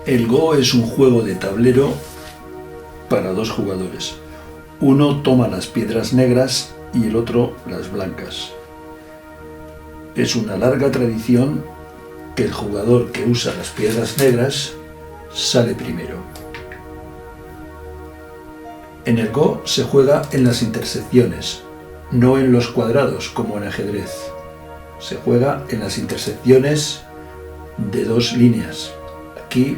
El Go es un juego de tablero para dos jugadores. Uno toma las piedras negras y el otro las blancas. Es una larga tradición que el jugador que usa las piedras negras sale primero. En el Go se juega en las intersecciones, no en los cuadrados como en ajedrez. Se juega en las intersecciones de dos líneas. Aquí,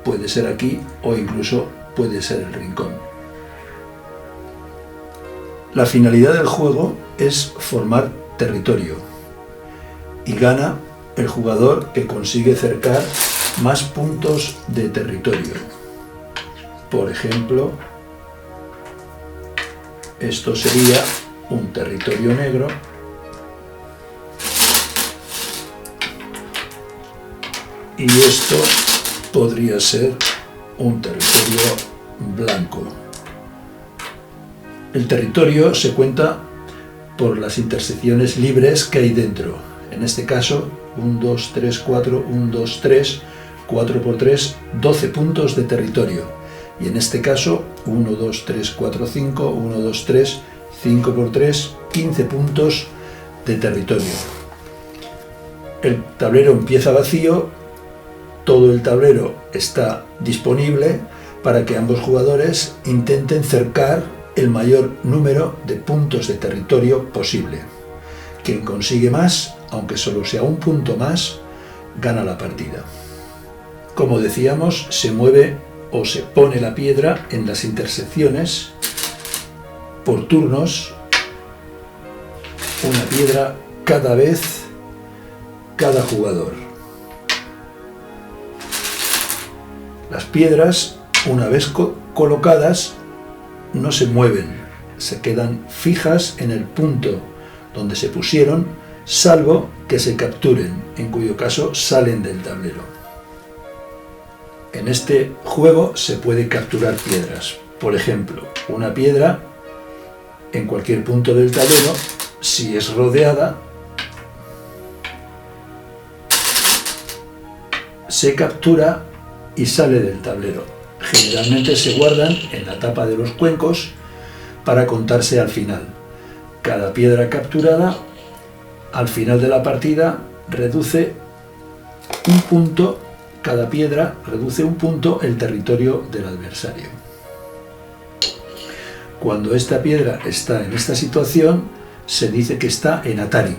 puede ser aquí o incluso puede ser el rincón. La finalidad del juego es formar territorio y gana el jugador que consigue cercar más puntos de territorio. Por ejemplo, esto sería un territorio negro y esto podría ser un territorio blanco. El territorio se cuenta por las intersecciones libres que hay dentro. En este caso, 1, 2, 3, 4, 1, 2, 3, 4 por 3, 12 puntos de territorio. Y en este caso, 1, 2, 3, 4, 5, 1, 2, 3, 5 por 3, 15 puntos de territorio. El tablero empieza vacío, todo el tablero está disponible para que ambos jugadores intenten cercar el mayor número de puntos de territorio posible. Quien consigue más, aunque solo sea un punto más, gana la partida. Como decíamos, se mueve o se pone la piedra en las intersecciones por turnos, una piedra cada vez, cada jugador. Las piedras, una vez colocadas, no se mueven, se quedan fijas en el punto donde se pusieron, salvo que se capturen, en cuyo caso salen del tablero. En este juego se puede capturar piedras. Por ejemplo, una piedra en cualquier punto del tablero, si es rodeada, se captura y sale del tablero. Generalmente se guardan en la tapa de los cuencos para contarse al final. Cada piedra capturada al final de la partida reduce un punto, cada piedra reduce un punto el territorio del adversario. Cuando esta piedra está en esta situación, se dice que está en Atari.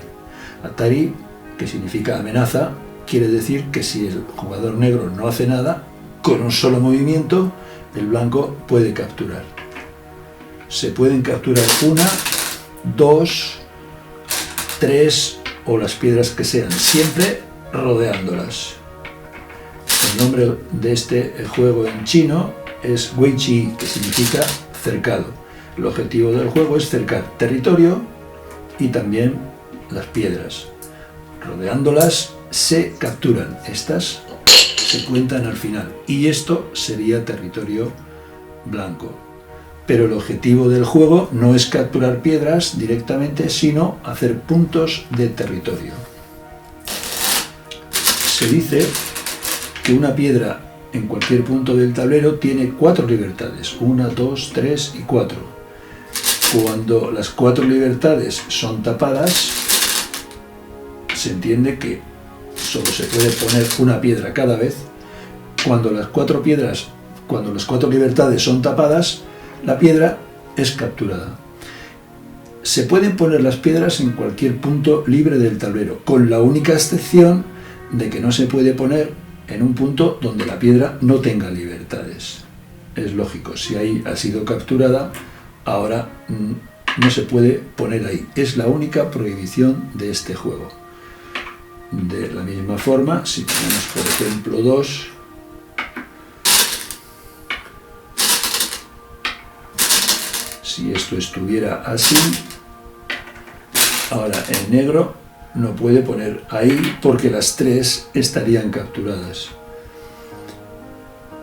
Atari, que significa amenaza, quiere decir que si el jugador negro no hace nada, con un solo movimiento, el blanco puede capturar. Se pueden capturar 1, 2, 3 o las piedras que sean, siempre rodeándolas. El nombre de este juego en chino es Weiqi, que significa cercado. El objetivo del juego es cercar territorio y también las piedras. Rodeándolas se capturan. Estas se cuentan al final y esto sería territorio blanco. Pero el objetivo del juego no es capturar piedras directamente, sino hacer puntos de territorio. Se dice que una piedra en cualquier punto del tablero tiene 4 libertades, 1, 2, 3 y 4. Cuando las 4 libertades son tapadas, se entiende que solo se puede poner una piedra cada vez. Cuando las 4 libertades son tapadas, la piedra es capturada. Se pueden poner las piedras en cualquier punto libre del tablero, con la única excepción de que no se puede poner en un punto donde la piedra no tenga libertades. Es lógico, si ahí ha sido capturada, ahora no se puede poner ahí. Es la única prohibición de este juego. De la misma forma, si tenemos por ejemplo 2, si esto estuviera así, ahora el negro no puede poner ahí porque las 3 estarían capturadas.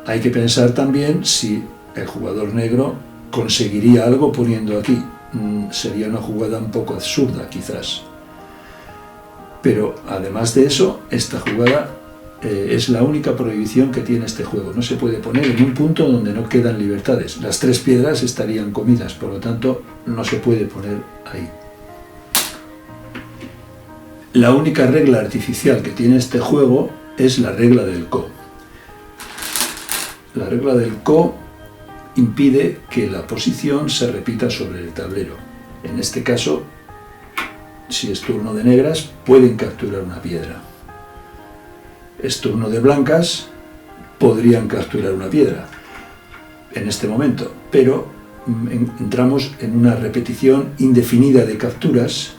Hay que pensar también si el jugador negro conseguiría algo poniendo aquí. Sería una jugada un poco absurda quizás. Pero además de eso, esta jugada es la única prohibición que tiene este juego. No se puede poner en un punto donde no quedan libertades. Las 3 piedras estarían comidas, por lo tanto no se puede poner ahí. La única regla artificial que tiene este juego es la regla del ko. La regla del ko impide que la posición se repita sobre el tablero. En este caso, si es turno de negras, pueden capturar una piedra. Es turno de blancas, podrían capturar una piedra en este momento, pero entramos en una repetición indefinida de capturas.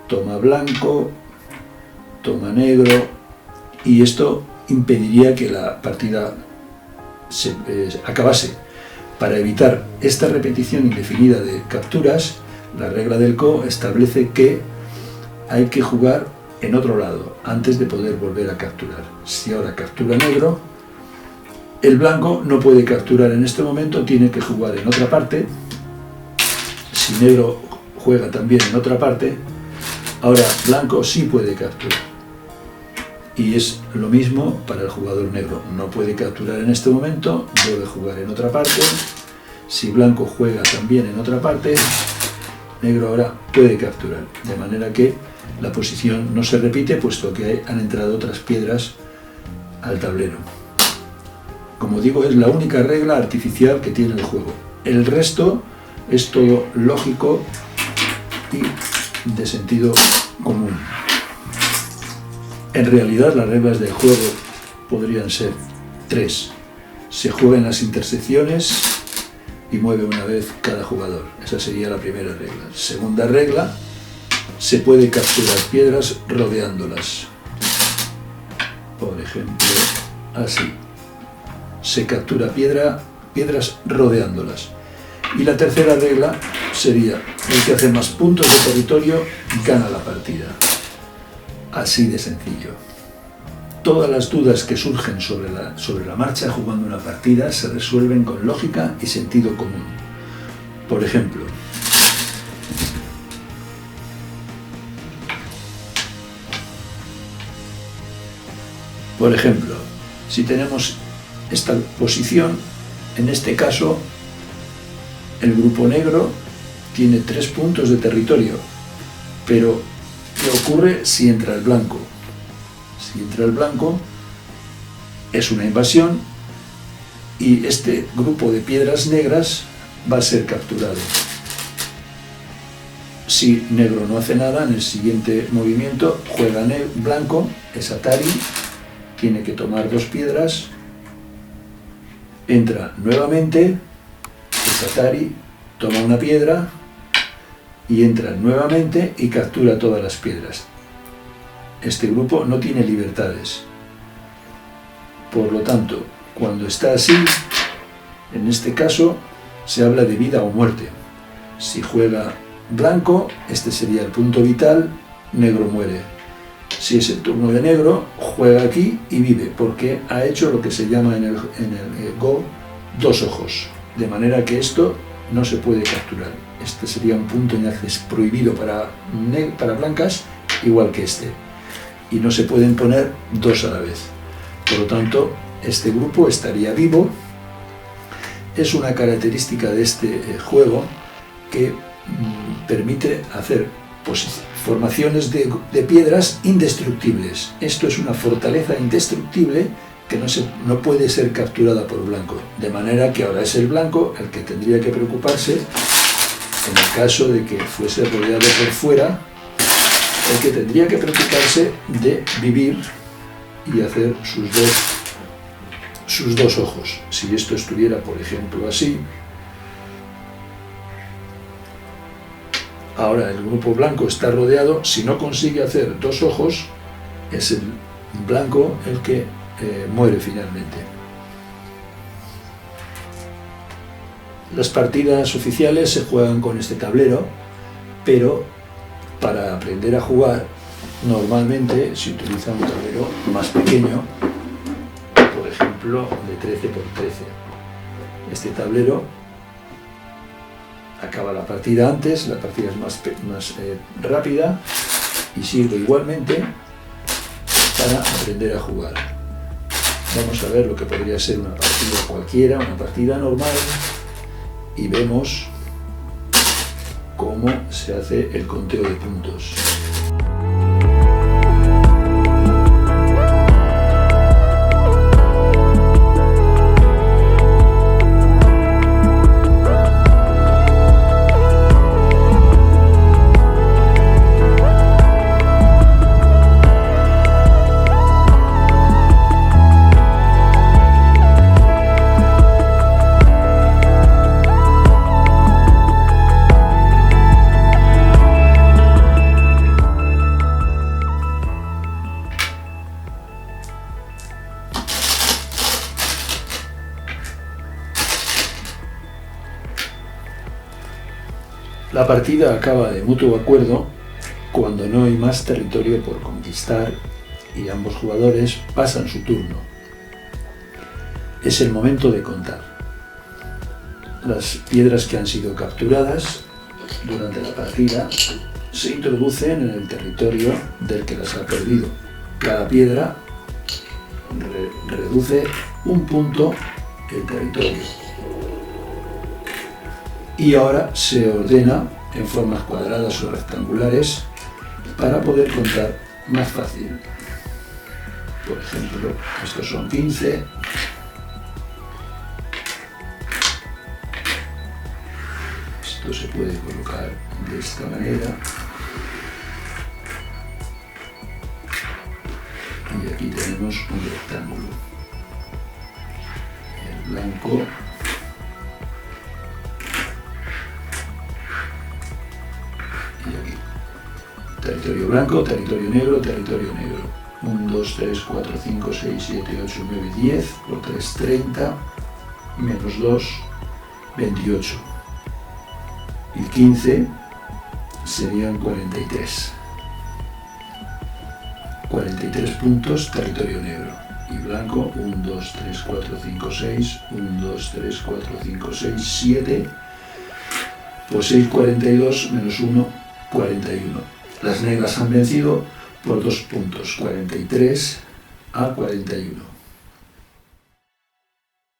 Toma blanco, toma negro, y esto impediría que la partida se acabase. Para evitar esta repetición indefinida de capturas, la regla del ko establece que hay que jugar en otro lado antes de poder volver a capturar. Si ahora captura negro, el blanco no puede capturar en este momento, tiene que jugar en otra parte. Si negro juega también en otra parte, ahora blanco sí puede capturar. Y es lo mismo para el jugador negro. No puede capturar en este momento, debe jugar en otra parte. Si blanco juega también en otra parte, negro ahora puede capturar. De manera que la posición no se repite, puesto que han entrado otras piedras al tablero. Como digo, es la única regla artificial que tiene el juego. El resto es todo lógico y de sentido común. En realidad, las reglas del juego podrían ser 3. Se juega en las intersecciones y mueve una vez cada jugador. Esa sería la primera regla. Segunda regla, se puede capturar piedras rodeándolas. Por ejemplo, así. Se captura piedras rodeándolas. Y la tercera regla sería: el que hace más puntos de territorio gana la partida. Así de sencillo. Todas las dudas que surgen sobre la marcha jugando una partida se resuelven con lógica y sentido común. Por ejemplo, si tenemos esta posición, en este caso, el grupo negro tiene 3 puntos de territorio, pero ¿qué ocurre si entra el blanco? Si entra el blanco, es una invasión y este grupo de piedras negras va a ser capturado. Si negro no hace nada, en el siguiente movimiento juega blanco, es Atari, tiene que tomar 2 piedras, entra nuevamente, es Atari, toma una piedra y entra nuevamente y captura todas las piedras. Este grupo no tiene libertades. Por lo tanto, cuando está así, en este caso, se habla de vida o muerte. Si juega blanco, este sería el punto vital, negro muere. Si es el turno de negro, juega aquí y vive, porque ha hecho lo que se llama en el Go 2 ojos. De manera que esto no se puede capturar. Este sería un punto enlaces prohibido para blancas, igual que este. Y no se pueden poner 2 a la vez. Por lo tanto, este grupo estaría vivo. Es una característica de este juego que permite hacer formaciones de piedras indestructibles. Esto es una fortaleza indestructible que no puede ser capturada por blanco. De manera que ahora es el blanco el que tendría que preocuparse, en el caso de que fuese rodeado por fuera, el que tendría que preocuparse de vivir y hacer sus dos ojos. Si esto estuviera, por ejemplo, así, ahora el grupo blanco está rodeado. Si no consigue hacer 2 ojos, es el blanco el que muere finalmente. Las partidas oficiales se juegan con este tablero, pero para aprender a jugar normalmente se utiliza un tablero más pequeño, por ejemplo de 13 por 13. Este tablero acaba la partida antes, la partida es más rápida y sirve igualmente para aprender a jugar. Vamos a ver lo que podría ser una partida cualquiera, una partida normal, y vemos cómo se hace el conteo de puntos. La partida acaba de mutuo acuerdo cuando no hay más territorio por conquistar y ambos jugadores pasan su turno. Es el momento de contar. Las piedras que han sido capturadas durante la partida se introducen en el territorio del que las ha perdido. Cada piedra reduce un punto el territorio. Y ahora se ordena en formas cuadradas o rectangulares para poder contar más fácil. Por ejemplo, estos son 15. Esto se puede colocar de esta manera. Y aquí tenemos un rectángulo. El blanco. Y aquí. Territorio blanco, territorio negro, territorio negro. 1, 2, 3, 4, 5, 6, 7, 8, 9, 10. Por 3, 30. Menos 2, 28. Y 15 serían 43. 43 puntos, territorio negro. Y blanco, 1, 2, 3, 4, 5, 6. 1, 2, 3, 4, 5, 6, 7. Por 6, 42, menos 1. 41. Las negras han vencido por 2 puntos, 43 a 41.